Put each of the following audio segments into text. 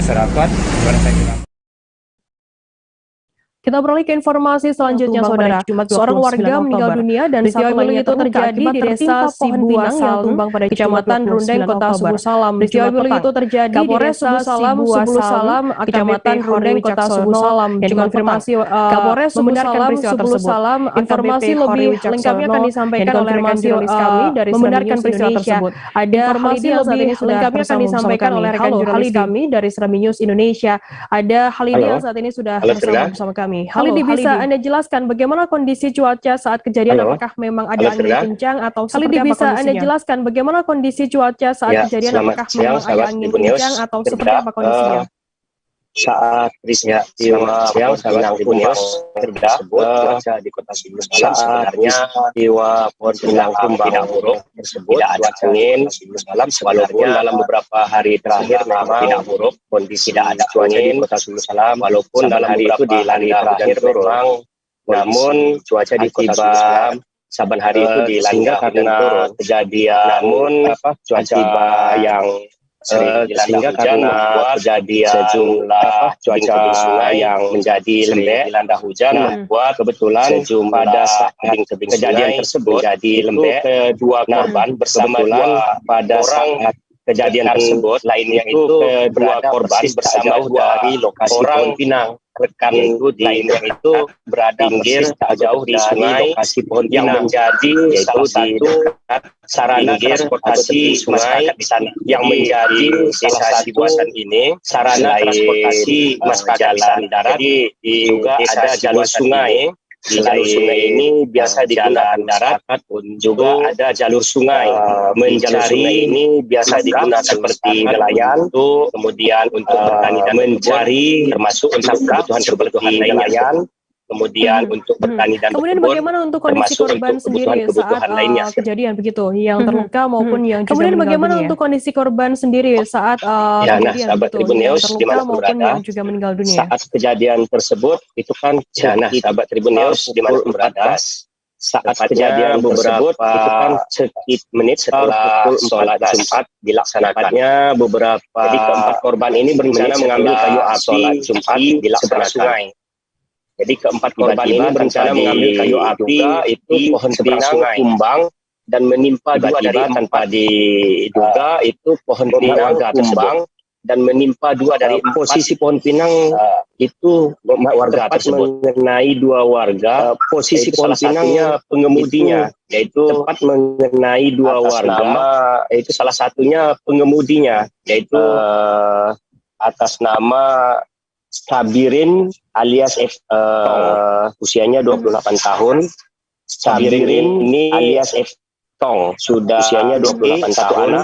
masyarakat. Kita beralih ke informasi selanjutnya, Saudara. Seorang warga meninggal dunia dan satu lainnya terjadi di desa Sibuasal yang tumbang pada Kecamatan Rundeng, Kota Subuh Salam. Peristiwa itu terjadi di desa Sibuh Salam, Kecamatan Rundeng, Kota Subuh Salam. Dikonfirmasi Kapolres Subuh Salam. Informasi lebih lengkapnya akan disampaikan oleh rekan jurnalis kami dari membenarkan peristiwa tersebut. Ada informasi lebih lengkapnya akan disampaikan oleh rekan jurnalis kami dari Serambi News Indonesia. Ada Halidi yang saat ini sudah bersama kami. Halidi, bisa Anda jelaskan bagaimana kondisi cuaca saat kejadian? Apakah memang ada angin kencang atau seperti apa kondisinya? Anda jelaskan bagaimana kondisi cuaca saat kejadian? Apakah memang ada angin kencang atau seperti apa kondisinya? Saat peristiwa sahabat Tribun News tersebut cuaca di Kota Subuh Salam sebenarnya peristiwa pohon pinang tumbang buruk tersebut tidak ada angin walaupun dalam beberapa hari terakhir memang tidak buruk kondisi tidak ada cuaca di Kota Subuh Salam walaupun dalam hari itu di hari terakhir memang namun cuaca di Kota Subuh Salam saban hari itu dilanda karena kejadian namun cuaca yang sehingga karena kejadian sejumlah cuaca yang menjadi lembek dilanda hujan membuat kebetulan pada saat kejadian tersebut menjadi lembek kedua korban bersama pada saat kejadian tersebut lainnya itu kedua korban bersama dari lokasi pohon pinang rekan itu lainnya itu berada pinggir tak jauh di sungai lokasi pohon yang menjadi salah satu sarana transportasi sungai di sana yang menjadi desa Sibuasan ini sarana transportasi jalan darat juga ada jalur sungai. Di jalur sungai ini biasa digunakan darat pun juga ada jalur sungai. Mencari ini biasa digunakan seperti nelayan, untuk kemudian untuk bertani dan mencari termasuk untuk kebutuhan nelayan. Kemudian untuk bertani dan kemudian bagaimana untuk kondisi korban sendiri saat kejadian begitu yang terluka maupun yang juga kemudian bagaimana untuk kondisi korban sendiri saat kejadian sahabat Tribun News di mana maupun yang juga meninggal dunia saat kejadian tersebut itu kan sahabat Tribun News di mana berada saat kejadian tersebut itu kan sekitar menit setelah sholat Jumat dilaksanakannya beberapa jadi keempat korban ini berencana mengambil kayu api sholat Jumat dilaksanakan sungai. Jadi keempat korban ini berencana mengambil kayu api itu pohon pinang tumbang dan menimpa dua dari tanpa diduga itu pohon pinang tumbang dan menimpa dua dari posisi pohon pinang itu warga tersebut mengenai dua warga posisi pohon pinangnya pengemudinya yaitu tepat mengenai dua warga itu salah satunya pengemudinya yaitu atas nama Sabirin alias usianya 28 tahun. Sabirin ini alias F. Tong sudah usianya 28 tahun.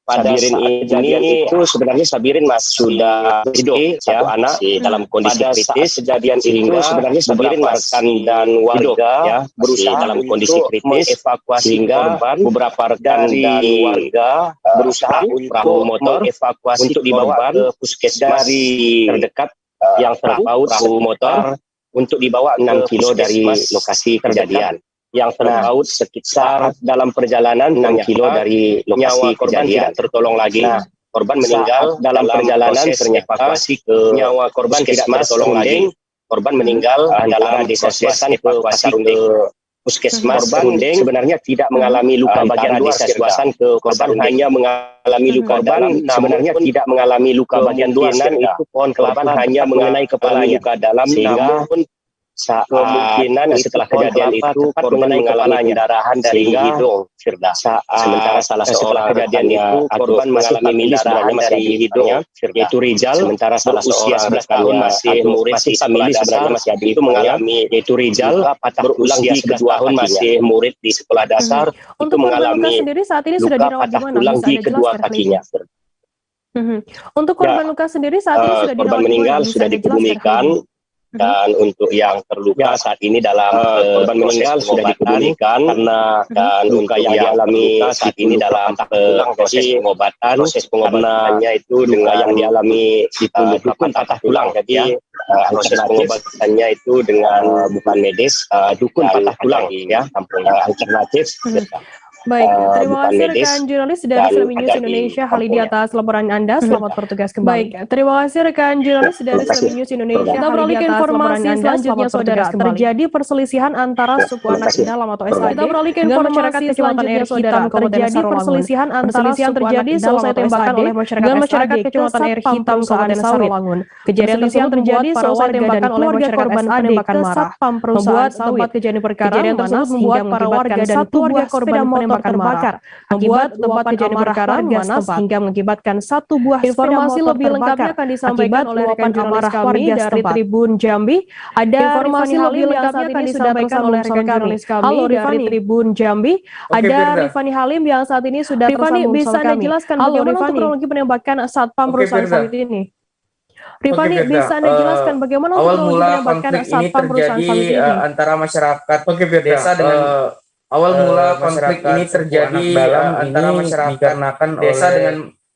Sabirin ini itu sebenarnya Sabirin sudah hidup satu anak dalam kondisi kritis. Kejadian itu sebenarnya Sabirin rekan dan warga ya, berusaha dalam kondisi kritis evakuasi korban. Beberapa rekan dan warga berusaha perahu motor evakuasi untuk dibawa ke puskesmas terdekat yang terpaut perahu motor untuk dibawa 6 kilo dari lokasi kejadian. Yang terpaut sekitar dalam perjalanan 6 kilo dari lokasi kejadian tertolong lagi. Korban meninggal dalam perjalanan evakuasi ke nyawa korban tidak tertolong lagi. Korban meninggal dalam proses evakuasi ke puskesmas Rundeng sebenarnya tidak mengalami luka bagian luar Sibuasan ke korban hanya mengalami luka dalam sebenarnya tidak mengalami luka bagian luar itu pohon korban hanya mengenai kepalanya luka dalam sehingga kemungkinan setelah kejadian itu korban mengalami pendarahan dari hidung sementara salah seorang kejadian itu korban mengalami milis sebenarnya masih di hidungnya yaitu Rizal sementara salah seorang 11 tahun masih murid milis sebenarnya masih ada itu mengalami yaitu Rizal berulang di kedua tahun masih murid di sekolah dasar itu mengalami luka patah tulang di kedua kakinya. Untuk korban luka sendiri saat ini sudah korban meninggal sudah dikebumikan. Dan untuk yang terluka saat ini dalam korban meninggal sudah dikebumikan karena dan luka yang dialami saat ini dalam proses pengobatannya itu dengan yang dialami itu dukun patah tulang jadi proses pengobatannya itu dengan bukan medis dukun patah tulang ya alternatif. Baik, terima bukan kasih medis, rekan jurnalis dari dan Serambi News ada di Indonesia, Halidi kampungnya. atas laporan Anda. Selamat bertugas kembali. Baik, terima kasih rekan jurnalis dari Terima kasih. Serambi News Indonesia. Kita Program. beralih ke informasi selanjutnya, saudara. Terjadi perselisihan antara suku Terima anak kasih. dalam atau Program. SAD. Kita beralih ke informasi selanjutnya, saudara. Terjadi perselisihan antara suku terjadi selesai tembakan oleh masyarakat Kecamatan Air Hitam Kabupaten Sarolangun. Kejadian tersebut terjadi selesai tembakan oleh masyarakat penembakan marah. Membuat tempat kejadian perkara tersebut membuat para warga dan keluarga korban penembakan terbakar. Membuat tempat kejadian perkara memanas hingga mengakibatkan satu buah informasi lebih lengkapnya akan disampaikan oleh rekan jurnalis kami dari Tribun Jambi. Ada informasi lebih lengkapnya akan disampaikan oleh rekan jurnalis kami dari Tribun Jambi. Ada Rifani Halim yang saat ini sudah tersambung bersama kami. Anda jelaskan bagaimana untuk kronologi penembakan Satpam perusahaan sawit ini? Rifani, bisa Anda jelaskan bagaimana untuk kronologi penembakan Satpam perusahaan sawit ini? Antara masyarakat desa dengan awal mula konflik ini terjadi antara masyarakat dikarenakan desa dengan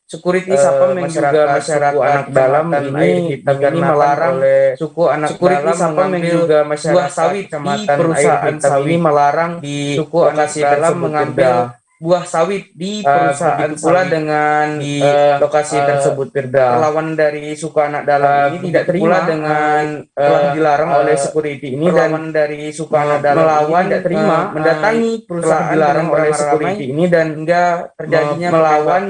security Satpam yang juga masyarakat anak dalam ini melarang oleh suku anak dalam Satpam yang juga masyarakat sawit di perusahaan sawit melarang di suku anak dalam mengambil buah sawit di perusahaan pula dengan di lokasi tersebut. Perlawanan dari suku anak dalam ini tidak terima dengan telah dilarang oleh security ini, dan dari suku anak dalam melawan tidak terima mendatangi perusahaan dilarang oleh security ini, dan hingga terjadinya melawan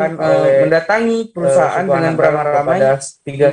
mendatangi perusahaan dengan beramai-ramai hingga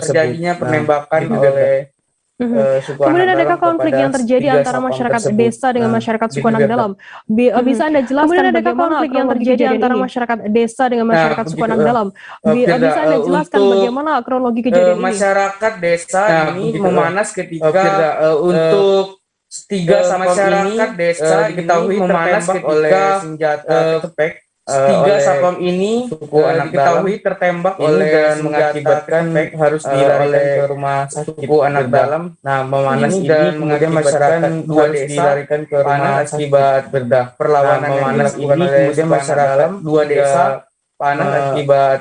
terjadinya penembakan oleh kemudian adakah konflik yang terjadi antara masyarakat desa dengan masyarakat suku anak dalam? Bisa Anda jelaskan bagaimana konflik yang terjadi antara masyarakat desa dengan masyarakat suku anak dalam? Bisa Anda jelaskan bagaimana kronologi kejadian ini? Masyarakat desa ini memanas ketika untuk tiga masyarakat desa diketahui memanas ketika senjata tepek. Tiga Satpam ini diketahui tertembak oleh dan mengakibatkan harus dilarikan ke rumah suku anak dalam. Nah, memanas dan mengakibatkan masyarakat dua desa dilarikan ke rumah akibat berdah perlawanan memanas ini. Kemudian masyarakat dua desa panas akibat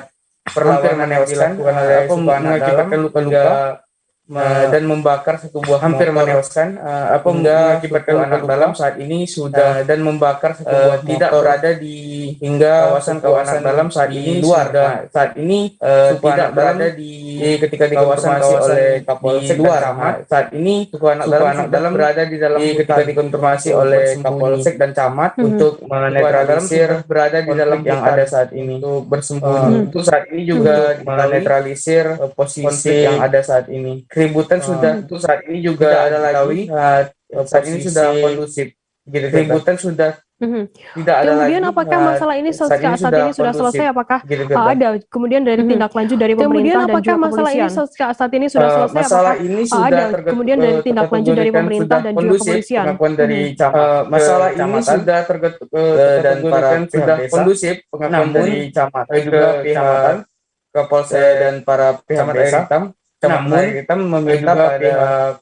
perlawanan yang dilakukan oleh suku anak dalam luka-luka dan membakar satu buah hampir menewaskan mengakibatkan anak dalam saat ini sudah dan membakar satu buah tidak berada di hingga kawasan dalam saat ini luar saat ini tidak berada di ketika dikonfirmasi oleh Kapolsek luar saat ini suku anak dalam berada di dalam ketika dikonfirmasi oleh Kapolsek dan Camat untuk menetralisir berada di dalam yang ada saat ini untuk bersembunyi. Untuk saat ini juga menetralisir posisi yang ada saat ini. Keributan sudah untuk saat ini juga ada lagi saat ini sudah kondusif. Keributan sudah tidak ada lagi. Kemudian apakah masalah ini saat ini sudah selesai? Apakah ada kemudian dari tindak lanjut dari pemerintah dan juga kepolisian? Saat ini sudah selesai? Masalah ini sudah kemudian dari tindak lanjut dari pemerintah dan juga kepolisian? Masalah ini sudah dan para sudah kondusif pengakuan dari camat juga pihak Kapolsek dan para pihak desa. Namun kita meminta pada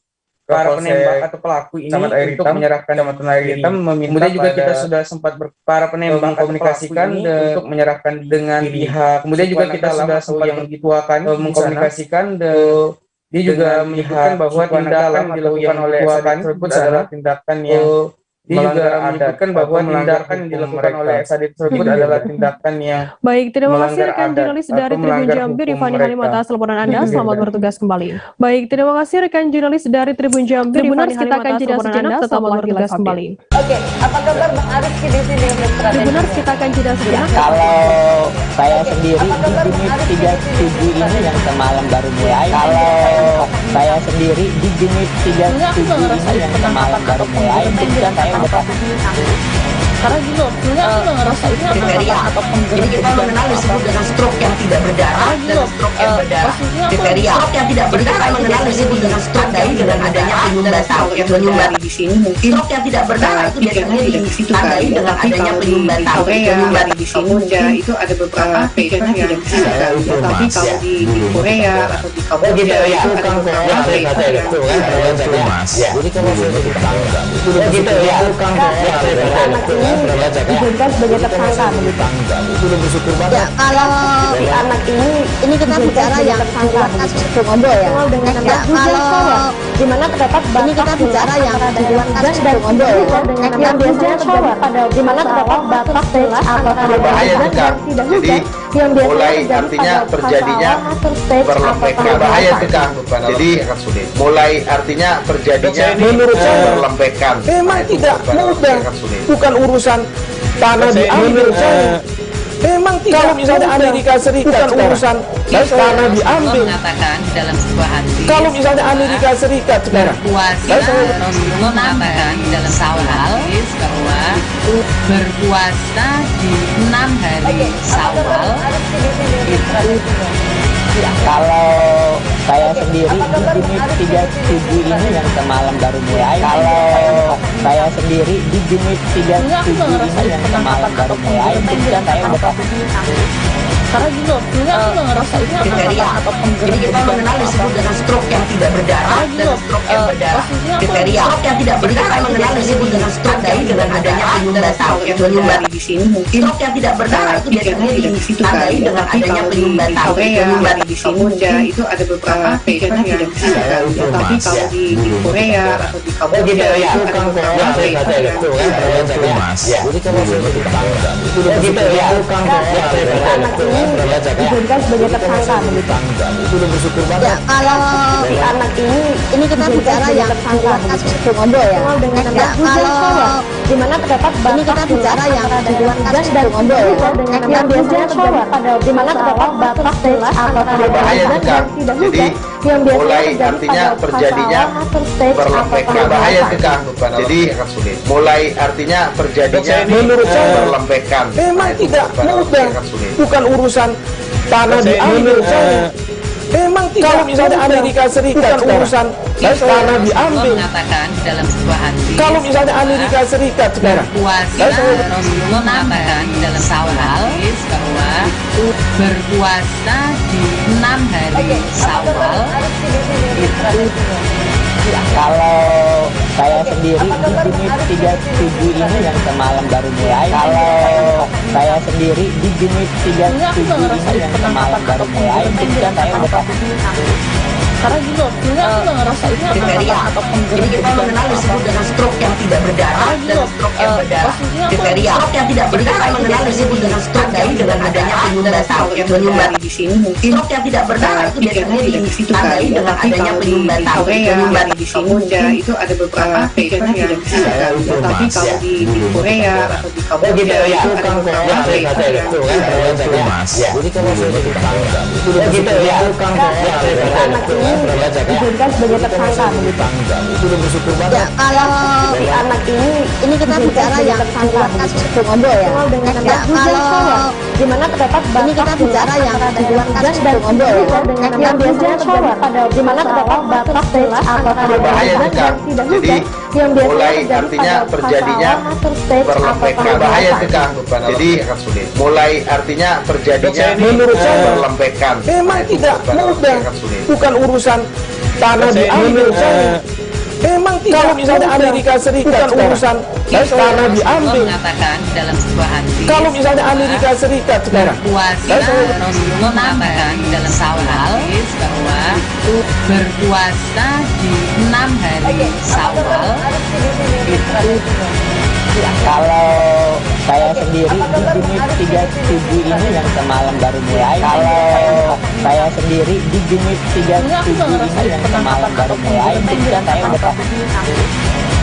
para penembak atau pelaku ini untuk menyerahkan kemudian juga kita sudah sempat para penembak mengkomunikasikan untuk menyerahkan dengan pihak. Kemudian juga kita sudah sempat yang dituakan mengkomunikasikan dia juga menyebutkan bahwa tindakan dilakukan oleh SAD tersebut adalah tindakan yang dia juga menyebutkan bahwa tindakan yang dilakukan oleh SAD tersebut adalah tindakan yang baik. Terima kasih rekan jurnalis dari Tribun Jambi Rifani Halim atas laporan Anda. Selamat bertugas kembali. Baik, terima kasih rekan jurnalis dari Tribun Jambi Rifani Halim atas laporan Anda. Selamat bertugas kembali. Oke, apa kabar Bang Arifki di sini untuk Tribuners, kita akan jeda sejenak. Kalau saya sendiri di unit 37 ini yang semalam baru mulai. Kalau saya sendiri di unit 37 ini yang semalam baru mulai, dan saya udah karena gini loh, sebenarnya aku nggak ngerasa ini kriteria atau jadi kita mengenal disebut dengan stroke yang tidak berdarah dan stroke yang berdarah. Kriteria stroke yang tidak berdarah mengenal disebut dengan stroke dengan adanya penyumbatan. Penyumbatan di sini mungkin stroke yang tidak berdarah itu biasanya ditandai dengan adanya penyumbatan. Penyumbatan di sini mungkin itu ada beberapa pikiran yang tidak bisa. Tapi kalau di Korea atau di Kamboja itu ada beberapa pikiran. Jadi kalau sudah ditangkap, gitu ya. dijadikan sebagai tersangka begitu. Ya, kalau si anak ini kita bicara yang diluar kasus Sumondo ya. Ya, kalau di mana terdapat ini kita bicara yang diluar kasus Sumondo ya. yang biasanya pada di mana terdapat batas jelas antara bahaya juga. Jadi yang mulai artinya terjadinya perlempekan bahaya juga. Jadi mulai artinya terjadinya menurut saya perlempekan. memang tidak mudah, bukan urusan tanah diambil saya. Memang kalau misalnya Amerika Serikat bukan urusan tanah diambil. Mengatakan dalam sebuah hadis, Kalau misalnya Amerika Serikat sekarang Rasulullah mengatakan dalam sebuah hadis bahwa berpuasa di 6 hari Syawal Kalau saya sendiri di Juni 37 ini yang semalam baru mulai. Kalau saya sendiri di Juni 37 ini yang semalam baru mulai, kemudian saya udah Karena gini loh, sebenarnya aku nggak ngerasa ini kriteria atau jadi kita mengenal disebut dengan stroke yang tidak berdarah dan stroke yang berdarah. Kriteria stroke yang tidak berdarah mengenal disebut dengan stroke dengan adanya penyumbatan di sini mungkin stroke yang tidak berdarah itu biasanya ditandai dengan adanya penyumbatan di sini mungkin itu ada beberapa pikiran yang tidak bisa. Tapi kalau di Korea atau di Kamboja itu ada beberapa Jadi dijadikan sebagai tersangka begitu. Ya, kalau si anak ini kita bicara yang diluar kasus Sumondo ya. Ya, kalau di mana terdapat ini kita bicara yang diluar kasus Sumondo ya. yang biasanya pada di mana terdapat batas jelas antara bahaya juga. Jadi yang biasanya mulai terjadi artinya pada terjadinya perlempekan bahaya juga. Jadi mulai artinya terjadinya menurut saya perlempekan. memang tidak mudah, bukan urusan tanah diambil saya. Memang kalau misalnya Amerika Serikat bukan urusan tanah diambil. mengatakan dalam sebuah hadis, Kalau misalnya Amerika Serikat sekarang Rasulullah mengatakan dalam sebuah hadis bahwa berpuasa di 6 hari Syawal Kalau saya sendiri di Juni 37 ini yang semalam baru mulai. Kalau saya sendiri di Juni 37 ini yang semalam baru mulai, kemudian saya udah karena gini loh, sebenarnya aku nggak ngerasa ini kriteria atau jadi kita mengenal disebut dengan stroke yang tidak berdarah dan stroke yang berdarah. Kriteria stroke yang tidak berdarah mengenal disebut dengan stroke dengan adanya penyumbatan di sini mungkin stroke yang tidak berdarah itu biasanya ditandai dengan adanya penyumbatan di sini mungkin itu ada beberapa pikiran yang tidak bisa. Tapi kalau di Korea atau di Kamboja itu ada beberapa pikiran dijadikan sebagai tersangka begitu. ya, kalau si anak ini kita bicara yang diluar kasus Sumondo ya. Ya, kalau di mana terdapat ini kita bicara yang diluar kasus Sumondo ya. yang biasanya pada di mana terdapat batas jelas antara bahaya juga. Jadi yang biasanya mulai terjadi artinya pada terjadinya perlempekan bahaya juga. Jadi mulai artinya terjadinya menurut saya perlempekan. memang tidak mudah, bukan urusan tanah diambil saya. Memang kalau misalnya Amerika Serikat bukan urusan tanah diambil. mengatakan dalam sebuah hadis, Kalau misalnya Amerika Serikat sekarang Rasulullah mengatakan dalam sebuah hadis bahwa berpuasa di 6 hari Syawal Kalau saya sendiri di Juni 37 ini yang semalam baru mulai. Kalau saya sendiri di Juni 37 ini yang semalam baru mulai, kemudian saya udah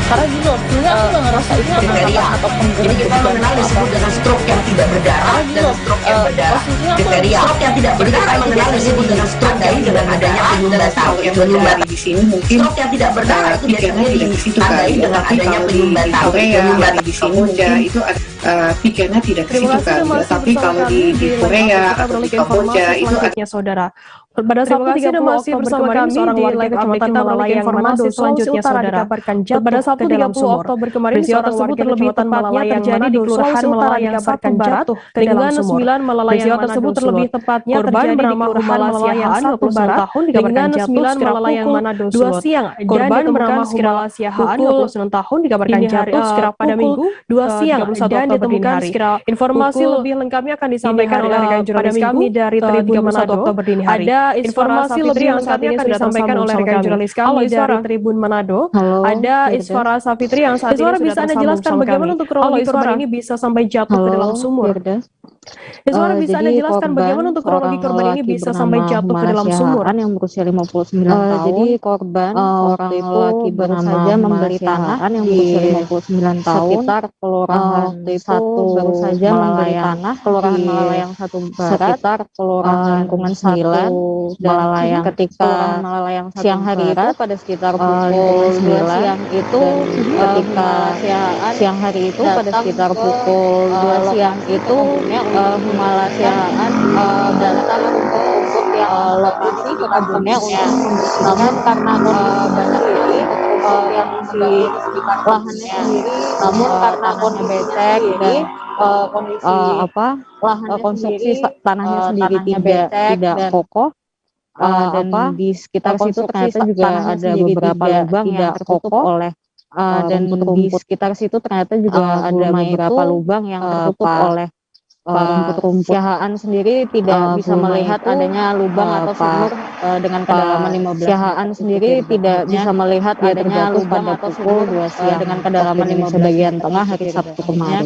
karena gini loh, sebenarnya aku nggak ngerasa ini kriteria atau jadi kita mengenal disebut dengan stroke yang tidak berdarah dan stroke yang berdarah. Kriteria stroke yang tidak berdarah mengenal disebut dengan stroke dengan adanya penyumbatan di sini mungkin stroke yang tidak berdarah itu biasanya ditandai dengan adanya penyumbatan di sini mungkin itu ada pikirnya tidak ke situ Terima kasih kan. masih Tapi bersama kalau kami di Korea kita atau beralih di ke informasi Kamboja itu ada selanjutnya, saudara. Pada Sabtu 30 Oktober bersama kami seorang warga Kecamatan Malalaya Manado, Sulawesi Utara dikabarkan jatuh pada Sabtu 30 Oktober kemarin. Peristiwa tersebut terlebih tepatnya terjadi di Kelurahan Malalaya Satu Barat dengan 9 Malalaya. Peristiwa tersebut terlebih tepatnya terjadi di Kelurahan Malalaya Satu Barat dengan 9 Malalaya Manado 2 siang. Korban bernama Humala Siahaan 26 tahun dikabarkan jatuh sekira pada Minggu 2 siang dan ditemukan sekira. Informasi lebih lengkapnya akan disampaikan oleh rekan jurnalis kami dari Tribun Manado. Ada informasi lebih lengkapnya akan disampaikan oleh rekan jurnalis kami dari Tribun Manado. Ada Isfara Safitri yang saat ini sudah Anda jelaskan bagaimana untuk kronologi korban ini bisa sampai jatuh ke dalam sumur. Iswara, bisa Anda jelaskan bagaimana untuk kronologi korban ini bisa sampai jatuh ke dalam sumur? Yang berusia 59 tahun. Jadi korban orang laki baru saja membeli tanah yang berusia 59 tahun sekitar kelurahan satu baru saja membeli tanah kelurahan Malalaya Satu Barat sekitar kelurahan lingkungan 9 Malalaya ketika siang hari itu pada sekitar pukul 9 siang itu ketika siang hari itu pada sekitar pukul 2 siang itu Humala Siahaan datang untuk lokasi ke kebunnya untuk membersihkan, namun karena banyak ini yang di lahannya sendiri, namun karena kondisi becek jadi kondisi lahannya konstruksi tanahnya sendiri tidak kokoh, dan di sekitar situ ternyata juga ada beberapa lubang yang tertutup oleh dan di sekitar situ ternyata juga ada beberapa lubang yang tertutup oleh rumput-rumput. Siahaan sendiri tidak bisa melihat adanya lubang atau sumur dengan kedalaman 15. Siahaan sendiri tidak bisa melihat adanya lubang atau sumur 2 siang dengan kedalaman 15 bagian tengah hari Sabtu kemarin.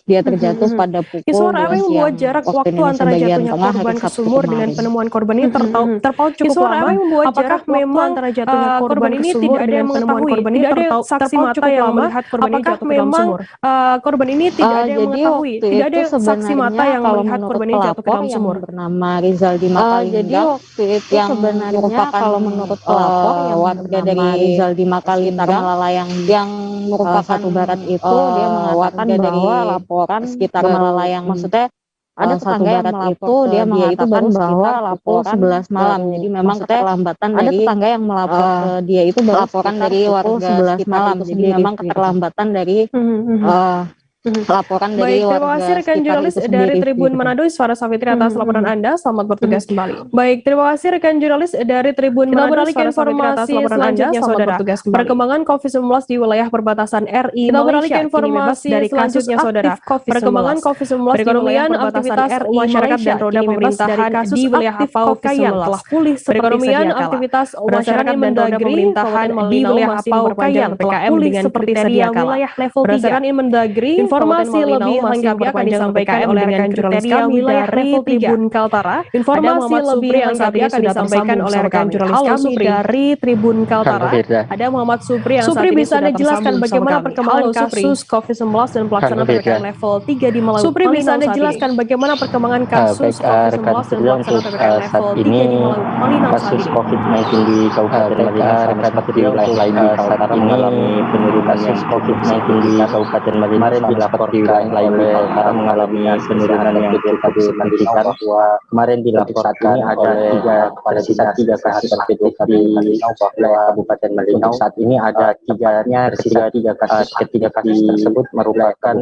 Dia terjatuh pada pukul 2 Iswara, apa yang membuat siang jarak waktu antara jatuhnya korban ke sumur dengan penemuan korban ini terpaut cukup lama? Apakah memang antara jatuhnya korban ini tidak ada yang mengetahui? Tidak ada saksi mata yang melihat korban ini jatuh ke dalam sumur? Korban ini tidak ada yang mengetahui? Tidak ada saksi mata yang melihat korban ini jatuh ke dalam sumur? Bernama Rizaldi Makalingga. Jadi waktu itu yang sebenarnya kalau menurut pelapor yang warga dari Rizaldi Makalingga Malalaya yang merupakan Satu Barat itu dia mengatakan bahwa laporan sekitar Malalaya, maksudnya ada tetangga yang melapor itu dia mengatakan bahwa laporan 11 malam. Jadi memang keterlambatan dari ada tetangga yang melapor ke dia itu laporan dari warga 11 malam. Jadi memang keterlambatan dari laporan dari Baik, terima kasih rekan jurnalis dari Tribun Manado, Isfara Safitri atas laporan Anda. Selamat bertugas kembali. Baik, terima kasih rekan jurnalis dari Tribun Manado. Kita beralih ke informasi selanjutnya, saudara. Perkembangan COVID-19 di wilayah perbatasan RI Kita beralih ke informasi dari selanjutnya, saudara. Perkembangan COVID-19 perekonomian, aktivitas masyarakat dan roda pemerintahan di wilayah Paukayan telah pulih seperti sedia kala. Aktivitas masyarakat dan roda pemerintahan di wilayah Paukayan telah pulih seperti sedia kala. Berdasarkan Inmendagri, informasi lebih lengkapnya akan disampaikan oleh rekan jurnalis kami dari Tribun Kaltara. Informasi lebih lengkapnya akan disampaikan oleh rekan jurnalis kami dari Tribun Kaltara. Ada Muhammad Supri yang saat ini bisa Anda jelaskan bagaimana perkembangan kasus COVID-19 dan pelaksanaan PPKM level 3 di Maluku. Supri, bisa Anda jelaskan bagaimana perkembangan kasus COVID-19 dan pelaksanaan PPKM level 3 di Maluku. Kasus COVID-19 di Kabupaten Malinau sama seperti di wilayah lain di Kaltara mengalami penurunan kasus COVID-19 di Kabupaten Malinau seperti wilayah lain di Kaltara mengalami penurunan yang cukup signifikan. Kemarin dilaporkan ada tiga kasus positif di wilayah Kabupaten Malinau. Saat ini ada tiga kasus. Ketiga kasus tersebut merupakan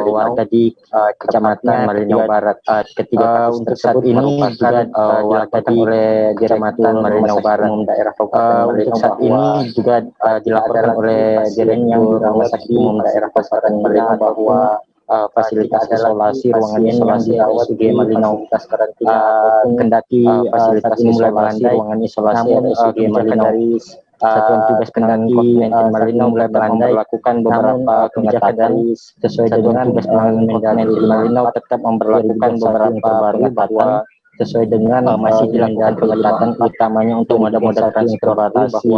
warga di Kecamatan Malinau Barat. Ketiga kasus tersebut ini juga warga di Kecamatan Malinau Barat. Untuk saat ini juga dilaporkan oleh Direktur Rumah Sakit Umum Daerah Kabupaten Malinau bahwa fasilitas isolasi, ruangan isolasi RSUD Malinau karantina kendati fasilitas ini mulai melandai, ruangan isolasi RSUD Malinau Satuan Tugas Penanganan COVID-19 Malinau mulai memperlakukan beberapa kebijakan sesuai dengan tugas penanganan COVID-19 Malinau tetap memperlakukan beberapa pengetatan sesuai dengan masih dilakukan pengetatan utamanya untuk moda-moda transportasi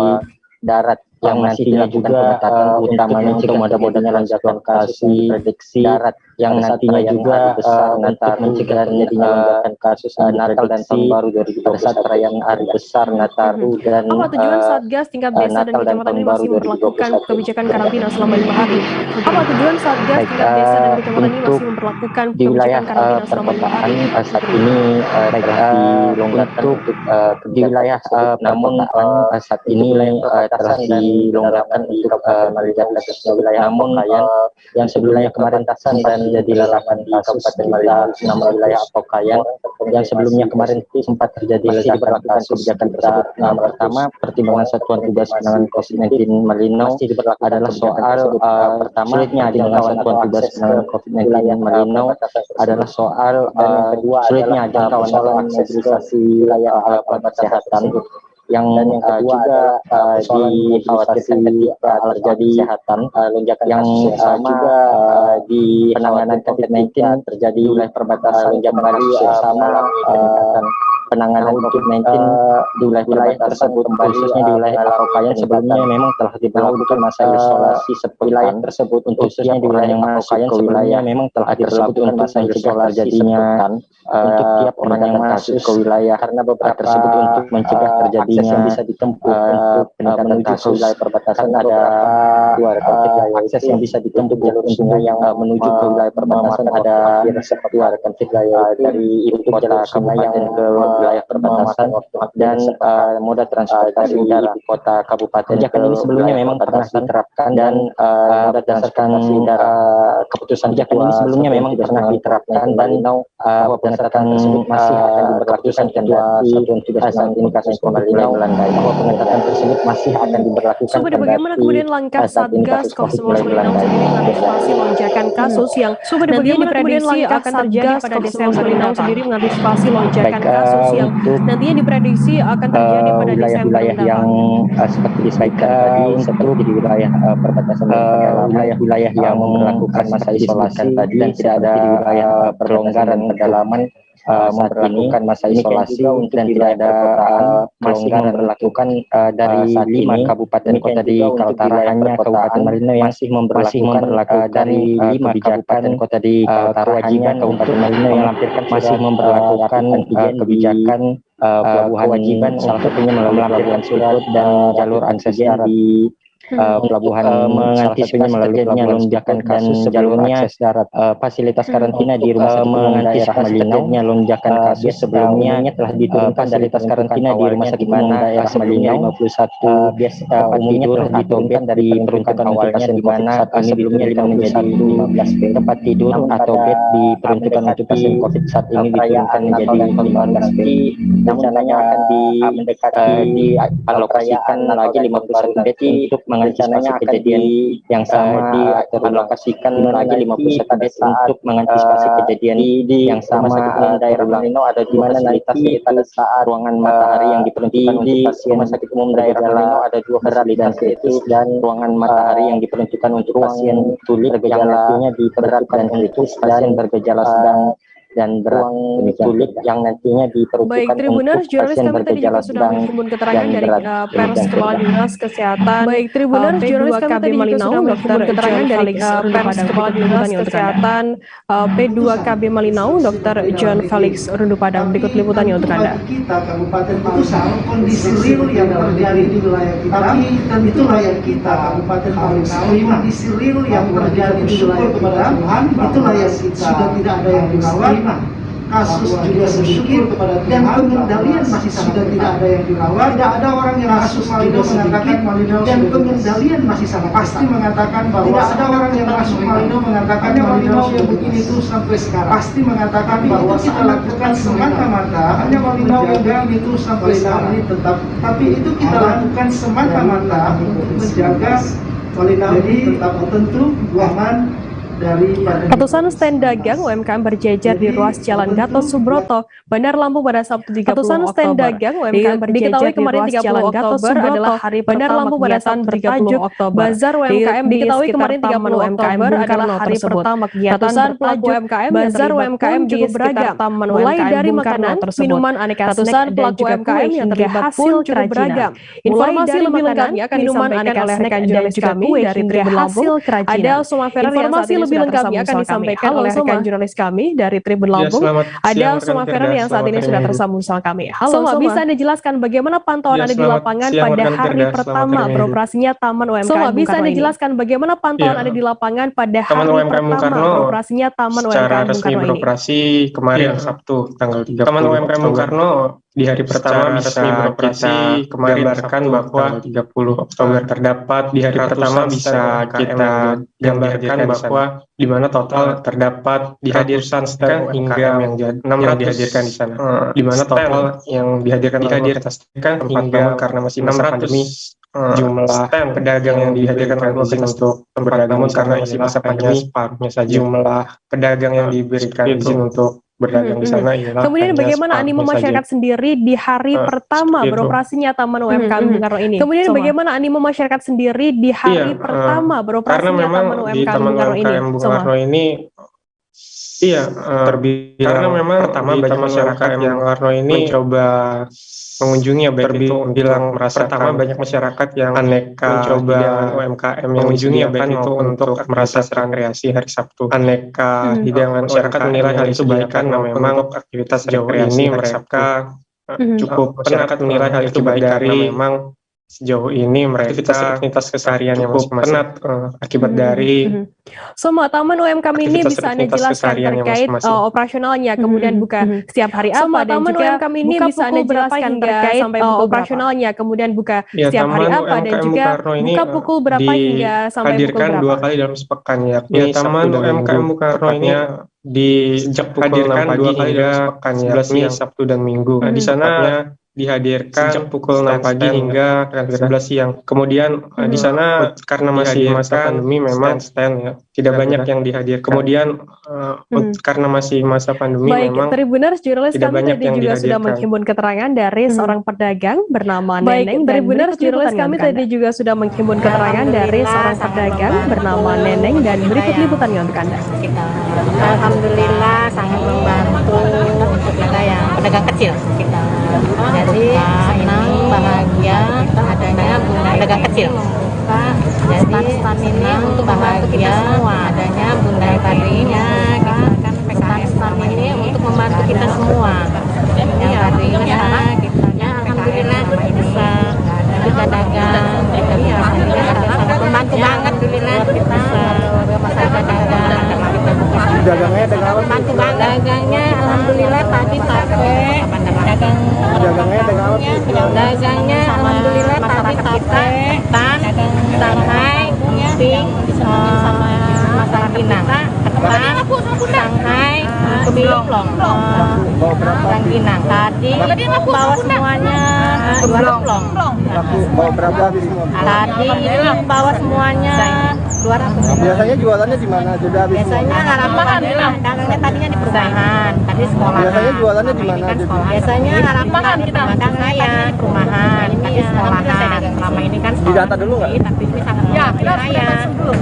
darat yang nantinya juga utamanya untuk moda-modanya lonjakan kasus prediksi darat yang nantinya juga untuk mencegah terjadinya lonjakan kasus Natal dan Tahun Baru 2021 saat perayaan hari besar Nataru dan Apa tujuan Satgas tingkat desa dan kecamatan ini masih memperlakukan kebijakan karantina selama 5 hari? Apa tujuan Satgas tingkat desa dan kecamatan ini masih memperlakukan di wilayah kebijakan karantina selama 5 hari? saat ini telah dilonggarkan untuk di wilayah namun saat ini telah dilonggarkan untuk melihat kasusnya wilayah Apokaian yang sebelumnya kemarin tasan dan jadi lelakan di Kabupaten Malinau nama wilayah Apokaian yang sebelumnya kemarin sempat terjadi diberlakukan kebijakan tersebut. Pertama, pertimbangan Satuan Tugas Penanganan COVID-19 Malinau adalah soal pertama sulitnya dengan Satuan Tugas Penanganan COVID-19 Malinau adalah soal sulitnya jangkauan aksesibilisasi wilayah alat kesehatan yang juga dikhawatirkan ketika terjadi kesehatan lonjakan yang juga di penanganan COVID-19 terjadi wilayah perbatasan lonjakan kasus yang sama penanganan COVID-19 di wilayah tersebut khususnya di wilayah Apokaian sebelumnya memang telah diberlakukan masa isolasi wilayah tersebut untuk khususnya di wilayah Apokaian sebelumnya memang telah diberlakukan masa isolasi terjadinya untuk tiap orang yang masuk ke wilayah karena beberapa tersebut untuk mencegah terjadinya yang bisa ditempuh untuk peningkatan kasus wilayah perbatasan ada akses yang bisa ditempuh jalur yang menuju ke wilayah perbatasan ada dua rekan dari ibu kota Kabupaten ke wilayah perbatasan dan moda transportasi udara kota kabupaten. Kebijakan ini sebelumnya memang pernah diterapkan dan berdasarkan keputusan kebijakan ini sebelumnya memang pernah diterapkan dan berdasarkan tersebut masih akan diberlakukan kendati Satuan Tugas Penanganan kasus Malinau melandai bahwa pengetatan tersebut masih akan diberlakukan Sobat, bagaimana kemudian langkah Satgas COVID-19 Malinau sendiri mengantisipasi lonjakan kasus yang nantinya diprediksi akan terjadi pada Desember? Malinau sendiri mengantisipasi lonjakan kasus yang nantinya diprediksi akan terjadi pada Desember wilayah yang seperti disebutkan tadi seperti di wilayah perbatasan wilayah-wilayah yang memperlakukan masa isolasi tadi dan tidak ada wilayah perlonggaran pedalaman memperlakukan masa isolasi dan tidak ada pelonggaran berlakukan dari 5 kabupaten kota di Kaltara hanya Kabupaten Malinau yang masih memperlakukan dari 5 kabupaten kota di Kaltara hanya Kabupaten Malinau yang masih memperlakukan kebijakan kewajiban salah satunya melalui pelabuhan surut dan jalur akses di pelabuhan mengantisipasi melalui lonjakan kasus jalurnya fasilitas karantina di rumah sakit mengantisipasi terjadinya lonjakan kasus sebelumnya telah diturunkan fasilitas karantina di rumah sakit umum daerah Malinau 51 umumnya telah diturunkan dari peruntukan awalnya di mana sebelumnya menjadi 15 tempat tidur atau bed diperuntukkan untuk pasien COVID saat ini diturunkan menjadi 15 bed rencananya akan dialokasikan lagi 51 bed untuk rencananya akan kejadian yang sama dialokasikan lagi 51 bed untuk mengantisipasi kejadian yang sama daerah Malinau ada di mana fasilitas pada saat ruangan matahari yang diperuntukkan untuk pasien rumah sakit umum daerah Malinau ada 2 fasilitas kritis dan ruangan matahari yang diperuntukkan untuk pasien tulit yang nantinya diperuntukkan dan kritis pasien bergejala sedang dan berat tulit yang nantinya diperuntukkan untuk pasien bergejala sedang menghimpun keterangan dari pers Kepala Dinas Kesehatan P2KB Malinau, Dr. keterangan dari pers Kepala Dinas Kesehatan P2KB Malinau, Dr. John Felix Rundupadang. Berikut liputannya untuk Anda. Kita kabupaten itu sama kondisi real yang terjadi di wilayah kita, dan itulah yang kita kabupaten Malinau kondisi real yang terjadi di wilayah kita, itulah yang kita sudah tidak ada yang dirawat, kasus juga sedikit dan pengendalian masih sudah tidak ada yang dirawat, tidak ada orang yang kasus Malinau mengatakan dan pengendalian masih sama, pasti mengatakan bahwa tidak ada orang yang masuk Malinau mengatakan Malinau yang begini itu sampai sekarang, pasti mengatakan bahwa kita lakukan semata-mata hanya Malinau yang begini itu sampai sekarang ini tetap, tapi itu kita lakukan semata-mata untuk menjaga Malinau ini tetap tentu aman Ratusan stand dagang UMKM berjejer di ruas Jalan Gatot Subroto, Bandar Lampung pada Sabtu 30 Oktober. Diketahui kemarin 30 Oktober adalah hari Bandar Lampung pada Sabtu 30 Oktober. Bazar UMKM diketahui kemarin 30 Oktober adalah hari pertama kegiatan ratusan pelaku UMKM bazar UMKM di sekitar taman mulai dari makanan, minuman aneka snack dan juga kue yang terlibat pun cukup beragam. Informasi lebih lengkapnya akan disampaikan oleh rekan jurnalis kami dari Tribun Lampung. Ada Sumaferen yang saat ini sudah tersambung disampaikan oleh rekan jurnalis kami dari Tribun Lampung. Ada Sumaferen yang saat ini sudah tersambung sama kami. Halo, bisa Anda jelaskan bagaimana pantauan Anda di lapangan pada hari pertama beroperasinya Taman UMKM? Bisa Anda jelaskan bagaimana pantauan Anda di lapangan pada hari pertama beroperasinya Taman UMKM secara resmi beroperasi kemarin Sabtu tanggal 30 Taman UMKM Bung Karno di hari pertama bisa beroperasi kemarin gambarkan bahwa 30 Oktober terdapat di hari pertama bisa kita gambarkan bahwa di mana total terdapat dihadirkan stand hingga yang 600 dihadirkan di sana. Di mana total yang dihadirkan hingga karena masih masa pandemi jumlah pedagang yang dihadirkan izin untuk berdagang karena masih masa pandemi jumlah pedagang yang diberikan izin untuk berdagang di sana. Kemudian bagaimana animo masyarakat sendiri di hari pertama beroperasinya Taman UMKM Bung Karno ini? Kemudian bagaimana animo masyarakat sendiri di hari pertama beroperasinya Taman UMKM Bung Karno ini? Terbilang karena memang pertama banyak masyarakat yang Karno ini mencoba mengunjungi terbilang merasa pertama banyak masyarakat yang aneka mencoba UMKM yang mengunjungi baik itu untuk merasa rekreasi hari Sabtu. Aneka hidangan masyarakat menilai hal itu baik karena memang aktivitas rekreasi ini mereka cukup masyarakat menilai hal itu baik karena memang sejauh ini mereka aktivitas keseharian yang cukup penat akibat dari semua Taman UMKM ini bisa Anda jelaskan terkait operasionalnya, kemudian buka setiap hari apa, dan juga UMKM ini bisa Anda jelaskan terkait operasionalnya, kemudian buka setiap hari apa, dan juga buka pukul berapa hingga sampai pukul berapa. 2 kali dalam sepekan yakni Taman UMKM Bung Karno ini dihadirkan 2 kali dalam sepekan yakni Sabtu dan Minggu. Di sana dihadirkan sejak pukul 6 pagi hingga 11 siang. Kemudian di sana karena masih masa pandemi memang stand tidak banyak yang dihadirkan. Kemudian karena masih masa pandemi memang Tribuners jurnalis kami tadi juga sudah menghimpun keterangan dari seorang pedagang bernama Neneng. Tribuners jurnalis kami tadi juga sudah menghimpun keterangan dari seorang pedagang bernama Neneng, dan berikut liputannya untuk Anda. Alhamdulillah sangat membantu untuk kita yang pedagang kecil. Jadi senang, bahagia adanya Bunda pedagang kecil. Jadi stand ini untuk membantu kita semua. Adanya Bunda tadinya stand ini untuk membantu kita semua. Yang tadinya kita alhamdulillah bisa dagang. Sangat membantu banget alhamdulillah kita masyarakat dagang. Dagangnya dengan apa? Bantu banget. Dagangnya alhamdulillah tadi pakai dagangnya dengan apa? Dagangnya alhamdulillah tadi pakai Shanghai, pink, sama masalah Pinang, Shanghai, Kebilong, Rangginang. Tadi bawa semuanya 200 plong. Bawa berapa habis? Tadi bawa semuanya 200. Biasanya jualannya di mana? Sudah habis? Biasanya harapan dagangnya tadinya di perumahan, tadi sekolah. Biasanya jualannya di mana? Biasanya harapan kita dagangnya di perumahan, tadi sekolah. Selama ini kan di data dulu nggak? Tapi ini sangat ya dulu.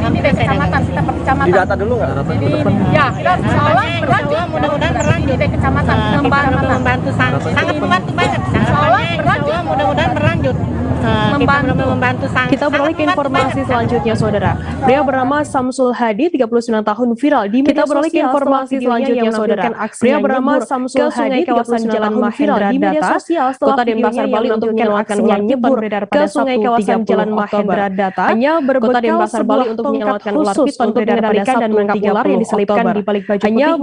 Ini dari kecamatan, kita per kecamatan. Di data dulu nggak? Ya, berlanjut. Mudah-mudahan berlanjut dari kecamatan. Membantu sangat membantu banget. Mudah-mudahan berlanjut. Kita beralih ke informasi selanjutnya, saudara. Pria bernama Samsul Hadi, 39 tahun, viral di media sosial. Informasi selanjutnya, saudara. Pria bernama Samsul Hadi, kawasan Jalan Mahendra di media sosial Kota Denpasar, Bali untuk menyelamatkan ular piton beredar pada Sabtu kawasan Jalan Mahendra Data. Hanya berbekal Denpasar, Bali untuk menyelamatkan ular piton beredar pada Sabtu dan menangkap ular yang diselipkan di balik baju putihnya.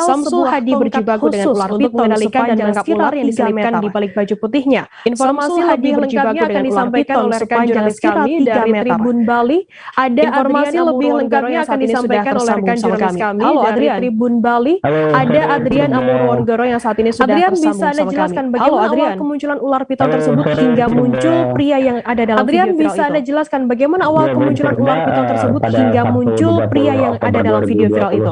Samsul Hadi berjibaku dengan ular piton untuk mengendalikan dan menangkap ular yang diselipkan di balik baju putihnya. Informasi lebih berjibaku dengan disampaikan oleh rekan jurnalis kami dari Tribun Bali. Ada informasi lebih lengkapnya akan disampaikan oleh rekan jurnalis kami dari Tribun Bali. Ada Adrian Amurwonggoro yang saat ini sudah tersambung bisa Anda jelaskan bagaimana awal kemunculan ular piton tersebut hingga muncul pria yang ada dalam video viral itu? Bisa Anda jelaskan bagaimana awal kemunculan ular piton tersebut hingga muncul pria yang ada dalam video viral itu?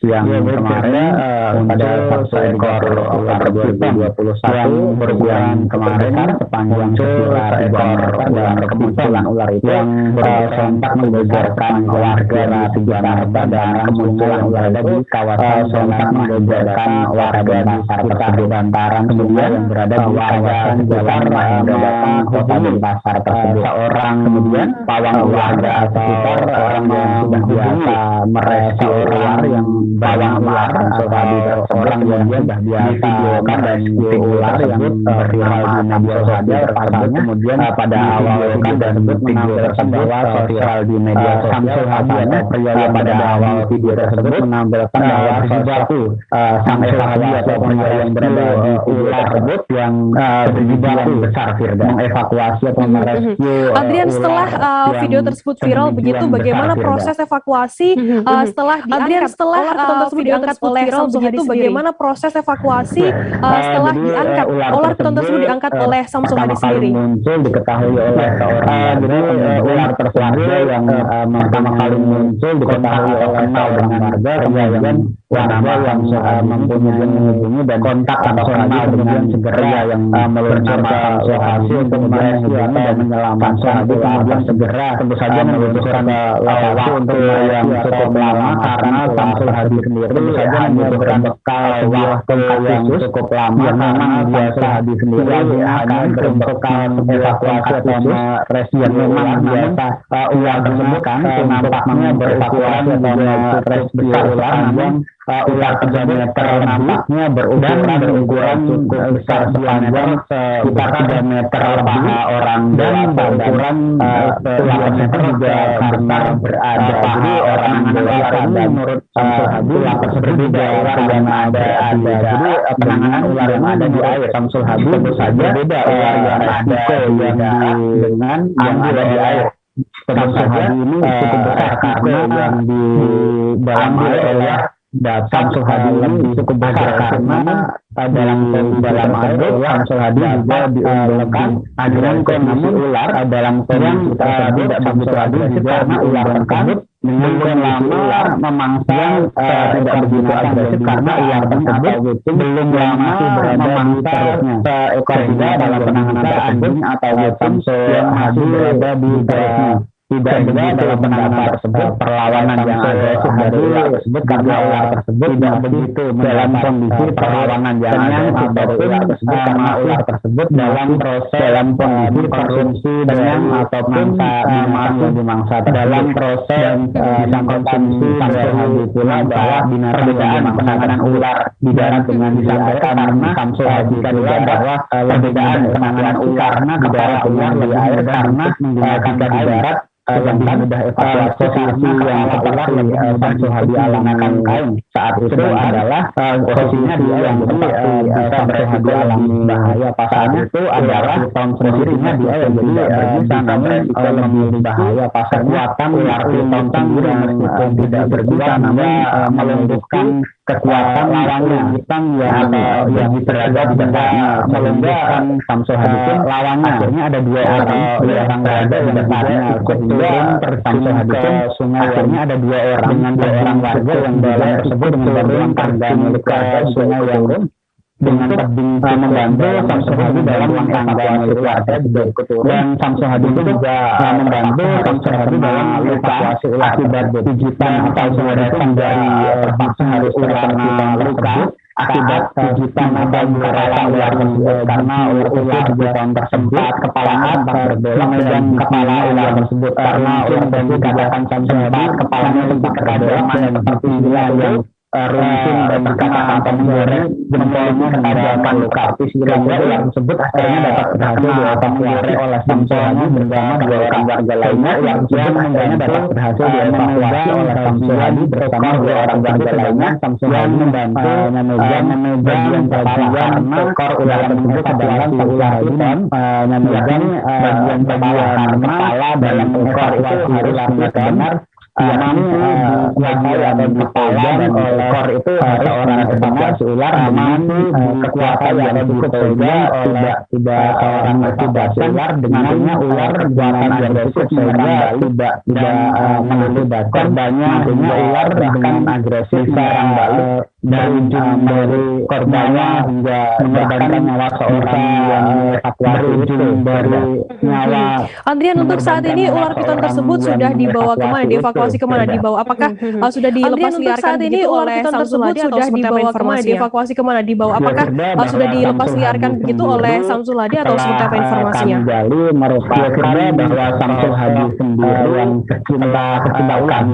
Yang kemarin pada 1 ekor ular 2021 yang berbulan kemarin sepanjang sekitar ekor dan kemunculan ular itu yang sontak menggegerkan warga di Jakarta dan kemunculan ular di kawasan sontak menggegerkan warga di sekitar bantaran sungai yang berada di kawasan Jalan Mahindra Kota Denpasar tersebut. Seorang kemudian pawang warga sekitar orang yang sudah biasa meresi ular yang bawang ular atau seorang yang sudah biasa meresi ular yang viral di media sosial tersebut kemudian pada awal dan video tersebut viral di media sosial katanya pria yang pada awal video tersebut menampilkan bahwa perilaku sang evakuasi atau pria yang berada di video tersebut yang berjibaku besar Firda mengevakuasi atau merescue Adrian, setelah video tersebut viral begitu, bagaimana proses evakuasi setelah diangkat oleh Samsul Hadi sendiri? Bagaimana proses evakuasi setelah diangkat ular piton tersebut diangkat oleh Samsul Hadi sendiri? Muncul diketahui oleh seorang ular tersebut yang pertama kali muncul diketahui oleh kenal dengan warga kemudian warga yang mempunyai menghubungi dan kontak atau kenal dengan segera yang meluncur ke lokasi untuk merescue dan menyelamatkan ular segera tentu saja membutuhkan waktu untuk yang cukup lama karena Samsul Hadi sendiri tentu saja membutuhkan bekal waktu yang cukup lama karena Samsul Hadi sendiri akan berbekal evakuasi atau merescue yang memang biasa ular tersebut kan nampaknya berevakuasi atau merescue besar sepanjang ular 3 meter nampaknya berukuran cukup besar sepanjang sekitar 3 meter paha orang dan berukuran 3 meter juga karena berada di orang dewasa dan menurut Samsul Hadi ular tersebut berbeda ular yang ada jadi penanganan ular yang ada di air Samsul Hadi tentu saja beda ular yang ada dengan yang ada di air. Samsul Hadi ini cukup besar karena yang di dalam air oleh Samsul Hadi ini cukup besar karena dalam air Samsul Hadi juga diunggulkan dengan kondisi ular dalam kondisi tersebut Samsul Hadi juga karena ular tersebut dengan lama memangsa tidak begitu agresif karena ular tersebut belum lama memangsa seekor juga dalam penanganan anjing atau Samsul Hadi berada di perutnya. Tidak juga dalam penanganan tersebut perlawanan yang agresif dari ular tersebut karena ular tersebut tidak begitu dalam kondisi perlawanan yang agresif dari ular tersebut karena ular tersebut dalam kondisi konsumsi dengan atau dimangsa dalam proses konsumsi Samsul Hadi pula bahwa perbedaan penanganan ular di darat dengan disampaikan karena Samsul Hadi juga bahwa perbedaan penanganan ular di darat dengan di air karena menggunakan di darat lebih mudah evakuasi yang tepat di Samsul Hadi alamakan kain saat itu adalah posisinya dia yang seperti Samsul Hadi alami bahaya pasalnya itu adalah posisinya dia yang tidak berbisa namun lebih bahaya pasalnya kekuatan ular piton sendiri meskipun tidak berbisa namun melumpuhkan kekuatan lawannya hitam yang berada di depannya melumpuhkan Samsul Hadi pun lawannya akhirnya ada dua orang berada di depannya turun Samsul Hadi pun sungai akhirnya ada dua orang dengan dua orang warga yang dalam tersebut dengan bantuan tangga milik warga sungai yang dengan tebing membantu Samsul Hadi dalam tangga milik warga juga ikut turun dan Samsul Hadi juga membantu Samsul Hadi dalam evakuasi ular akibat pijitan atau seretan dari terpaksa harus terkena luka akibat pijitan atau kerasan ular tersebut karena ular pijitan tersebut kepala berbolong dan kepala ular tersebut karena ular tersebut dikatakan sempat kepalanya sempat terkena dan seperti yang runcing dan kata-kata dari jempolnya ketajaman lokasi sehingga ular tersebut akhirnya dapat berhasil dievakuasi oleh Samsul bersama dua orang warga lainnya. Ular tersebut akhirnya dapat berhasil dievakuasi oleh Samsul bersama dua orang warga lainnya. Samsul membantu memegang bagian kepala karena ekor ular tersebut adalah ular hitam, memegang bagian kepala dalam ekor itu harusnya benar bagian kepala dan ekor itu seorang evakuasi ular dengan kekuatan yang cukup sehingga tidak seorang evakuasi ular dengannya ular kekuatan agresif sehingga tidak melibatkan korbannya, nantinya ular dengan agresif menyerang balik dari ujung dari korbannya hingga mengorbankan nyawa seorang yang evakuasi itu dari nyawa. Adrian, untuk saat ini ular piton tersebut sudah dibawa kemana? Dievakuasi kemana? Dibawa apakah sudah dilepas liarkan begitu oleh Samsul Hadi atau seperti apa informasinya? Dievakuasi kemana? Dibawa apakah sudah dilepas liarkan begitu oleh Samsul Hadi atau seperti apa informasinya? Kami gali merupakan bahwa Samsul Hadi sendiri yang pecinta ular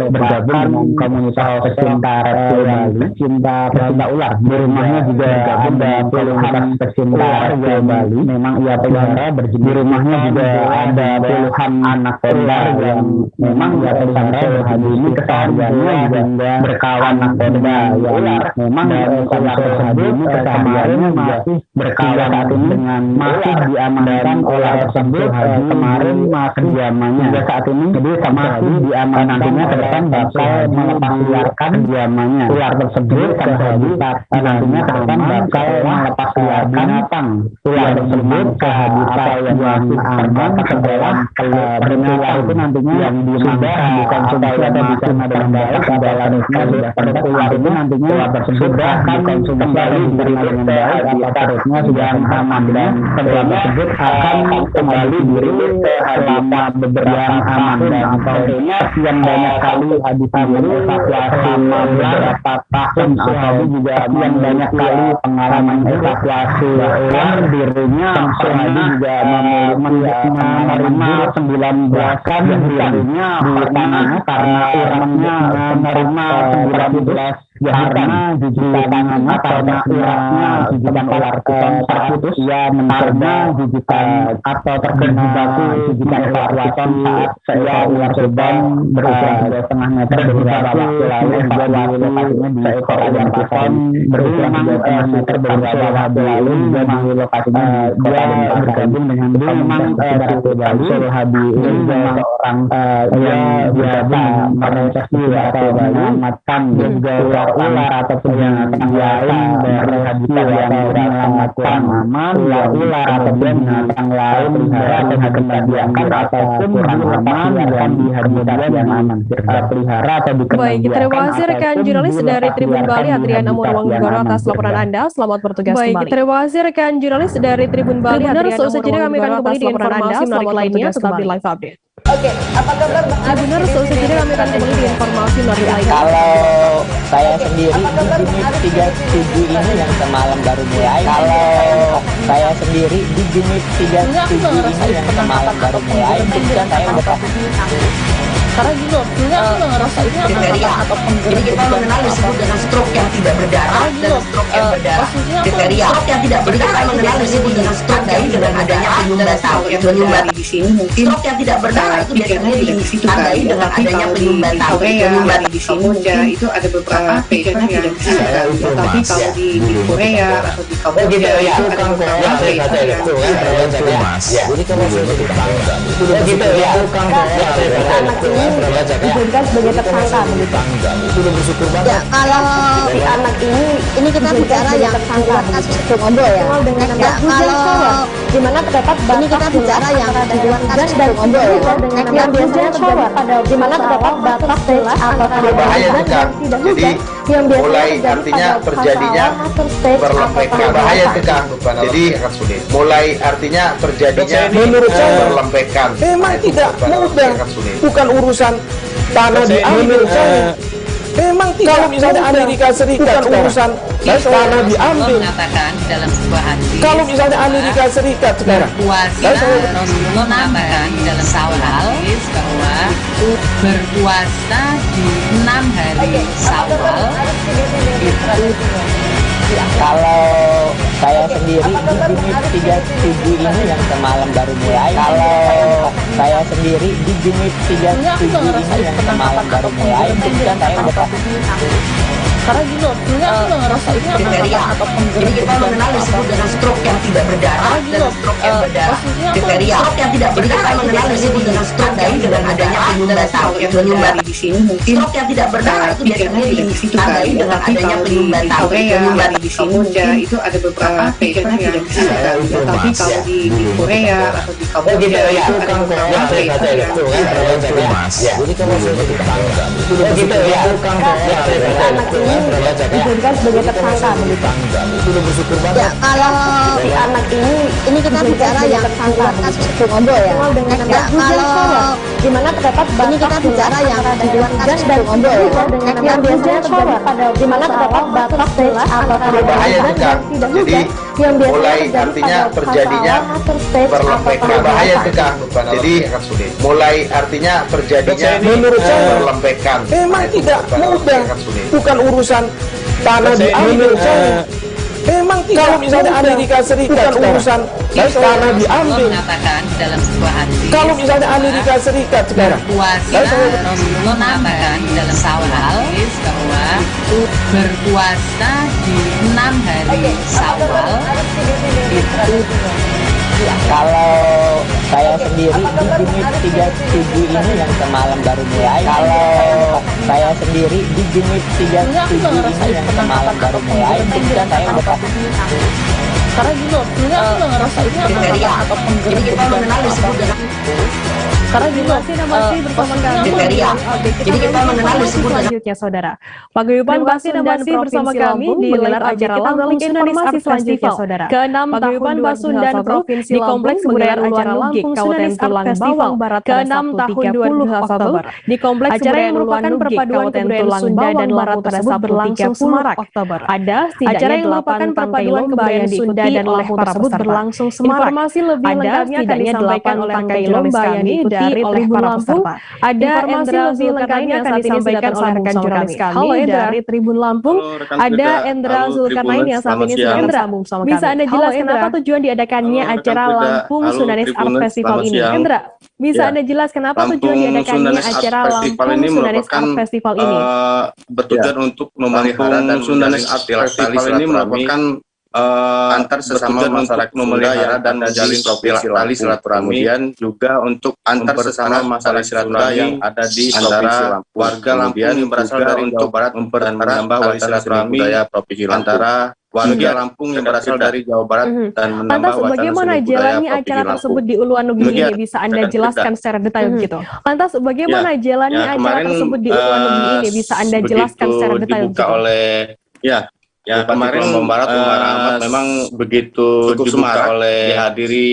bergabung dengan komunitas pecinta reptil pecinta ular. Di rumahnya juga ada puluhan pecinta reptil Bali. Memang ia pelihara di rumahnya juga ada puluhan anak panda yang memang ia pelihara. Hadi ini kesehariannya juga berkawan anak panda ya ular. Memang Samsul Hadi ini kesehariannya masih berkawan saat ini dengan masih diamankan oleh Samsul Hadi kemarin kediamannya juga saat ini. Jadi masih diamankan, nantinya ke depan bakal melepas liarkan kediamannya ular tersebut. Nantinya ke depan bakal melepas liarkan binatang ular tersebut ke habitat yang masih aman setelah binatang itu nantinya yang dimakan dikonsumsi atau bisa dengan baik dalam sudah ular itu nantinya ular tersebut akan kembali dengan baik atau perutnya sudah aman dan ular tersebut akan kembali dirilis ke habitat beberapa aman dan tentunya yang banyak kali habis diri evakuasi beberapa tahun atau juga yang banyak kali pengalaman evakuasi ular dirinya Hadi juga menerima 19-an dirinya pertamanya karena uratnya menerima 19 karena gigitannya karena uratnya gigitan ular piton terputus ia mencoba gigitan atau terkena gigitan ular piton saat ular terbang berusia 3,5 meter beberapa waktu lalu evakuasi lokasinya di seekor ular piton berusia 3,5 meter beberapa waktu lalu juga di lokasinya di kota Denpasar bergabung dengan memang Samsul Hadi ini seorang yang biasa merencesi atau menyelamatkan juga ular ataupun binatang lain dari habitat yang menyelamatkan aman ular ataupun binatang lain yang dikembangkan ataupun kurang aman dan di habitat yang aman pelihara atau dikembangkan. Baik, terima kasih rekan jurnalis dari Tribun Bali Adrian Amurwanggoro atas laporan Anda. Selamat bertugas kembali. Baik, terima kasih rekan jurnalis dari Tribun Bali Adrian Amurwanggoro kami akan kembali di informasi menarik lainnya tetap di Live Update. Oke, apa kabar Bang Adi? Benar, selesai jadi kami akan kembali di informasi menarik lainnya. Kalau saya sendiri di unit 37 ini yang semalam baru mulai. Kalau saya sendiri di unit 37 ini yang semalam baru mulai, kemudian saya udah Karena gini loh, sebenarnya aku nggak ngerasa ini kriteria atau jadi kita mengenal disebut dengan stroke yang tidak berdarah dan stroke yang berdarah. Kriteria stroke yang tidak berdarah mengenal disebut dengan stroke dengan adanya penyumbatan. Penyumbatan di sini mungkin stroke yang tidak berdarah itu biasanya ditandai dengan adanya penyumbatan. Penyumbatan di sini mungkin itu ada beberapa patient yang tidak bisa, tapi kalau di Korea atau di Kamboja itu ada beberapa patient yang jadi kalau saya jadi tetangga itu dijadikan sebagai tersangka begitu. Itu udah bersyukur banget. Ya, kalau si anak ini kita bicara yang tersangka kasus Ngobo ya. Ya, kalau di mana terdapat ini kita bicara yang dengan kasus Ngobo ya. Yang biasanya terjadi pada di mana terdapat batas jelas antara bahaya tegang. Jadi mulai artinya terjadinya berlempekan bahaya tegang jadi akan sulit. Mulai artinya terjadinya menurut saya berlempekan. Memang tidak mudah. Bukan urusan tanah diambil saya. Memang kalau misalnya Amerika Serikat bukan urusan tanah diambil. Mengatakan dalam sebuah hadis. Kalau misalnya Amerika Serikat sekarang. Rasulullah mengatakan dalam sebuah hadis bahwa berpuasa di 6 hari Syawal itu kalau saya sendiri di Juni 37 ini yang semalam baru mulai. Kalau saya sendiri di Juni 37 ini yang semalam baru mulai, itu kan saya udah karena gini loh, sebenarnya aku nggak ngerasa ini kriteria atau jadi kita mengenal disebut dengan stroke yang tidak berdarah dan stroke yang berdarah kriteria stroke yang tidak berdarah mengenal disebut dengan stroke dengan adanya penyumbatan di sini mungkin stroke yang tidak berdarah itu biasanya ditandai dengan adanya penyumbatan di sini mungkin itu ada beberapa patient yang tidak disebutkan, tapi kalau di Korea atau di Kamboja itu ada beberapa patient yang jadi kalau saya jadi tetangga dijadikan sebagai tersangka begitu. itu udah bersyukur banget. Ya kalau si anak ini kita bicara yang kasus Bungombo ya. Dengan kalau di mana terdapat ini kita bicara yang di luar kasus Bungombo ya. Dengan yang biasanya terjadi pada di mana terdapat batas jelas antara berbahaya juga. Jadi mulai artinya terjadinya perlempekan berbahaya juga. Jadi mulai artinya terjadinya menurut saya perlempekan. memang tidak mudah, bukan urusan tanah diambil saya. Memang kalau misalnya Amerika Serikat bukan urusan tanah diambil. mengatakan dalam sebuah hadis Kalau misalnya Amerika Serikat sekarang, berpuasa, Rasulullah mengatakan dalam Syawal bahwa itu berpuasa di 6 hari Syawal itu kalau saya sendiri di Juni 37 ini yang semalam baru mulai. Kalau saya sendiri di Juni 37 ini yang semalam baru mulai, itu kan saya udah karena gini loh, sebenarnya aku nggak ngerasa ini kriteria atau jadi kita mengenal disebut dengan Karena masih bersama kami kriteria jadi kita mengenal disebut dengan selanjutnya, saudara. Paguyuban Basun dan masih bersama kami di gelar acara Lampung Informasi selanjutnya, saudara. Ke-6 Paguyuban Basun dan Provinsi di Kompleks Kebudayaan Uluan Lampung Kabupaten Tulang Bawang Barat ke-6 tahun 20 Oktober di Kompleks Kebudayaan Uluan perpaduan kebudayaan Sunda dan Barat pada Sabtu 30 Oktober. Ada acara yang merupakan perpaduan kebudayaan Sunda dan Lampung tersebut berlangsung semarak. Informasi lebih lengkapnya akan disampaikan oleh rekan jurnalis kami dari Tribun Lampung. Ada Endra Zulkarnain yang saat ini disampaikan oleh rekan jurnalis kami dari Tribun Lampung. Ada Endra Zulkarnain yang saat ini sedang bersambung sama kami. Bisa Anda jelaskan apa tujuan diadakannya acara Lampung Sundanis Art Festival ini? Endra, bisa Anda jelaskan apa tujuan diadakannya acara Lampung Sundanis Art Festival ini? Bertujuan untuk memelihara dan Sundanis Art Festival ini merupakan antar sesama masyarakat memelihara dan menjalin tali silaturahmi, kemudian juga untuk antar sesama masyarakat Sunda yang ada di antara warga Lampung yang berasal dari Jawa Barat menambah wali silaturahmi antara warga Lampung yang berasal dari Jawa Barat dan menambah Lantas bagaimana jalannya acara tersebut di Uluwanogi ini? Bisa Anda jelaskan secara detail begitu? Lantas bagaimana jalannya acara tersebut di Uluwanogi ini? Bisa Anda jelaskan secara detail begitu? Ya, kemarin Barat Umar Ahmad memang begitu dibuka oleh dihadiri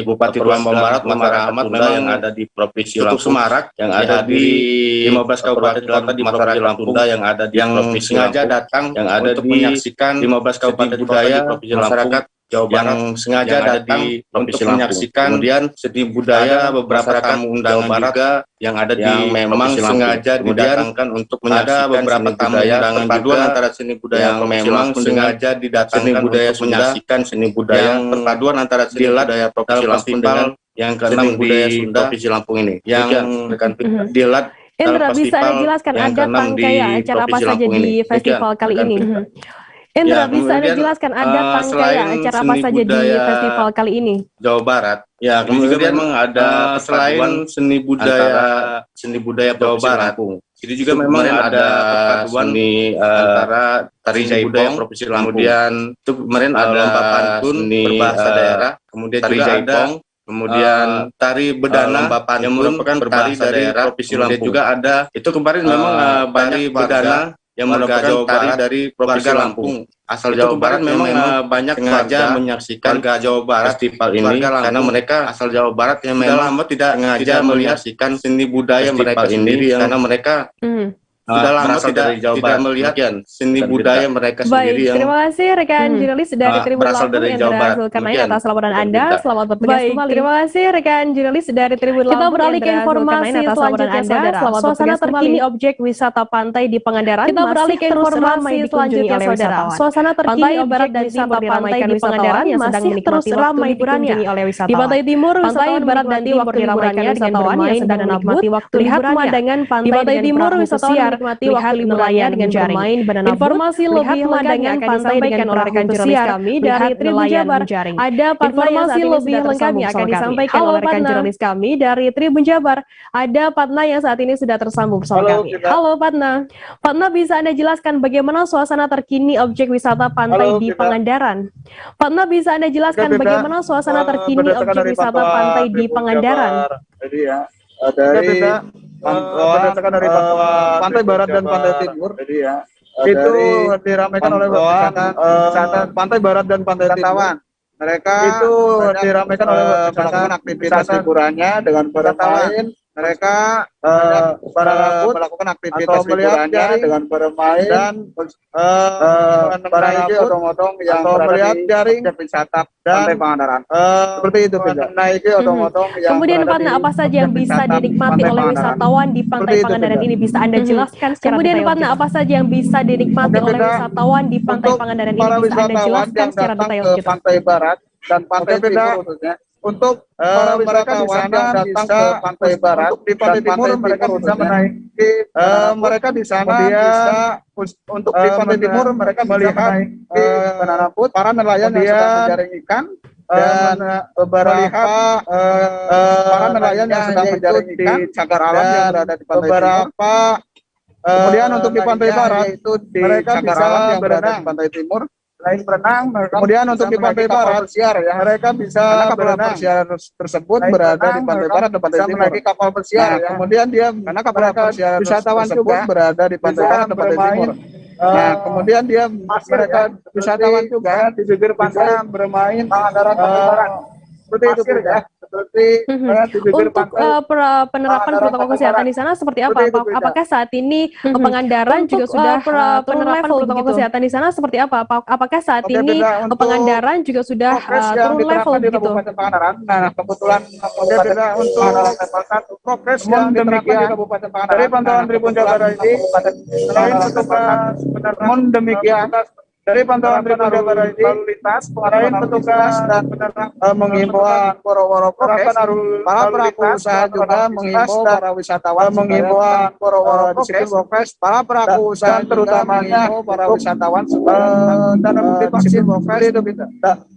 Bupati Lombok Barat Umar Ahmad memang yang ada di Provinsi Lampung Semarak, yang ada di 15 kabupaten kota di masyarakat Lampung yang ada di provinsi sengaja datang yang ada untuk menyaksikan 15 kabupaten budaya masyarakat Jawa Barat yang sengaja datang untuk menyaksikan kemudian seni budaya beberapa tamu undangan juga yang ada di memang sengaja didatangkan untuk menyaksikan beberapa tamu undangan juga antara seni budaya yang memang sengaja didatangkan untuk menyaksikan seni budaya perpaduan antara seni budaya Provinsi Lampung dengan yang ke-6 budaya Sunda Provinsi Lampung ini yang dilat. Endra, bisa Anda jelaskan ada rangkaian acara apa saja di festival kali ini? Endra, bisa Anda jelaskan ada rangkaian acara apa saja di festival kali ini? Jawa Barat. Ya, kemudian memang ada selain seni budaya Jawa Barat. Jadi juga memang ada seni antara tari jaipong Provinsi Lampung. Kemudian itu kemarin ada lomba pantun berbahasa daerah. Kemudian tari jaipong. Kemudian tari bedana yang merupakan tari dari Provinsi Lampung. Juga ada itu kemarin memang tari bedana yang merupakan tari dari Provinsi Lampung. Asal Jawa Barat memang banyak sengaja menyaksikan warga Jawa Barat festival ini karena mereka asal Jawa Barat yang memang lama tidak sengaja menyaksikan seni budaya mereka sendiri karena mereka sudah lama tidak melihat seni budaya mereka sendiri yang terima kasih rekan jurnalis dari Tribun berasal Lampung dari yang Jawa Barat. berhasil karena atas laporan Anda. Selamat bertugas kembali. Terima kasih rekan jurnalis dari Tribun Lampung. Kita beralih ke informasi selanjutnya, saudara. Suasana terkini objek wisata pantai di Pangandaran. Kita beralih ke informasi selanjutnya, saudara. Suasana terkini objek wisata pantai di Pangandaran yang sedang menikmati waktu liburannya oleh wisatawan. Di pantai timur, wisatawan barat dan timur diramaikan wisatawan yang sedang menikmati waktu liburannya. Dengan pantai timur, wisatawan menikmati waktu liburannya dengan bermain banana boat. Informasi lebih lengkapnya akan disampaikan oleh rekan jurnalis kami dari Tribun Jabar. Ada informasi lebih lengkapnya akan disampaikan oleh rekan jurnalis kami dari Tribun Jabar. Ada Patna yang saat ini sudah tersambung bersama kami. Halo Patna. Patna, bisa Anda jelaskan bagaimana suasana terkini objek wisata pantai di Pangandaran? Patna, bisa Anda jelaskan bagaimana suasana terkini objek wisata pantai di Pangandaran? Jadi ya, dari berdasarkan dari pantai barat dan pantai timur, jadi ya itu diramaikan oleh wisata pantai barat dan pantai timur. Mereka itu diramaikan oleh melakukan aktivitas liburannya dengan bermain. Mereka melakukan aktivitas liburannya dengan bermain dan menaiki odong-odong yang melihat jaring wisata pantai Pangandaran. Seperti itu, menaiki odong-odong yang kemudian Patna, apa saja yang bisa dinikmati oleh wisatawan di pantai Pangandaran ini? Bisa Anda jelaskan secara kemudian Patna, apa saja yang bisa dinikmati oleh wisatawan di pantai Pangandaran ini? Bisa Anda jelaskan secara detail? Pantai barat dan pantai timur khususnya. Untuk mereka di sana datang ke pantai barat, di pantai timur mereka bisa menaiki, mereka di sana bisa untuk di pantai timur mereka melihat banana boat, para nelayan yang sedang menjaring ikan, dan beberapa para nelayan yang sedang menjaring ikan di cagar alam yang berada di pantai timur. Kemudian untuk di pantai barat itu di cagar alam yang berada di pantai timur. Selain berenang, kemudian untuk di pantai barat, mereka bisa kapal persiar tersebut berada di pantai barat dan pantai timur. Kapal persiar, kemudian dia karena kapal persiar wisatawan juga berada di pantai barat dan pantai timur. Nah, kemudian dia mereka wisatawan juga di bibir pantai bermain Pangandaran pantai barat. Seperti itu ya. Untuk penerapan protokol kesehatan di sana seperti apa? Apakah saat ini Pangandaran juga sudah penerapan protokol kesehatan di sana seperti apa? Apakah saat ini Pangandaran juga sudah turun level begitu? Nah, kebetulan untuk prokes yang diterapkan di Kabupaten Pangandaran dari pantauan Tribun Jabar ini, selain untuk demikian dari pantauan Tribun Jabar ini, lalu lintas, selain petugas dan menghimbau para pelaku usaha juga menghimbau para wisatawan, menghimbau disiplin prokes, para pelaku usaha terutamanya para wisatawan dan vaksin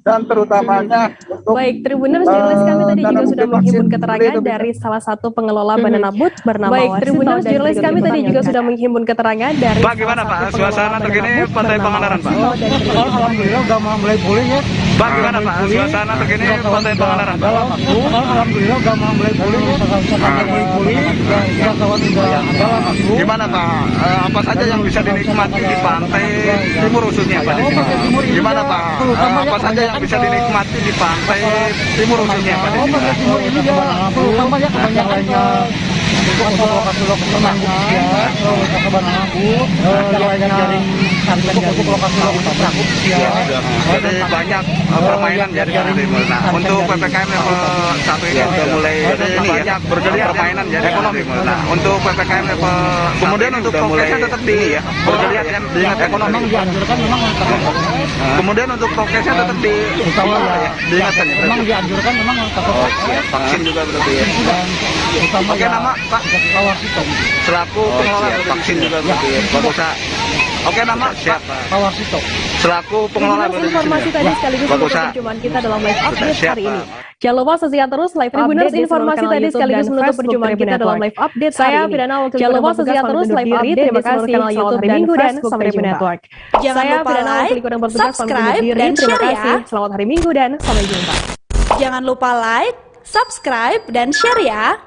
dan terutamanya untuk baik. Tribuners jurnalis kami tadi juga sudah menghimpun keterangan dari salah satu pengelola banana boat bernama Tribuners jurnalis kami tadi juga sudah menghimpun keterangan dari bagaimana Pak suasana terkini pantai Pangandaran Pak? Alhamdulillah udah mulai pulih ya. Bagaimana Pak suasana terkini pantai Pangandaran Pak? Alhamdulillah udah mulai pulih ya. Gimana Pak? Apa saja yang bisa dinikmati di pantai timur khususnya Pak? Gimana Pak? Apa saja yang bisa dinikmati di pantai timur khususnya Pak? Timur ini dia utamanya kebanyakannya untuk lokasi-lokasi penangguhnya, wisata banana boat, jaring untuk lokasi-lokasi jadi banyak permainan jadi timur. Nah, untuk PPKM level 1 ini sudah mulai banyak bergeliat permainan jadi ekonomi. Nah, untuk PPKM level kemudian untuk prokesnya tetap tinggi ya, bergeliat yang diingat ekonomi. Kemudian untuk prokesnya tetap diingatkan ya. Memang dianjurkan memang vaksin juga berarti ya. Oke, nama Pak selaku pengelola vaksin juga berarti ya. Oke, nama siapa? Selaku pengelola informasi tadi sekaligus untuk perjumpaan kita dalam live update hari ini. Jangan lupa saksikan terus live Tribuners informasi tadi sekaligus menutup perjumpaan kita dalam live update saya Pidana waktu jangan lupa saksikan terus live update. Terima kasih kanal YouTube dan Minggu dan sampai jumpa. Jangan lupa like, subscribe dan share ya. Selamat hari Minggu dan sampai jumpa. Jangan lupa like, subscribe dan share ya.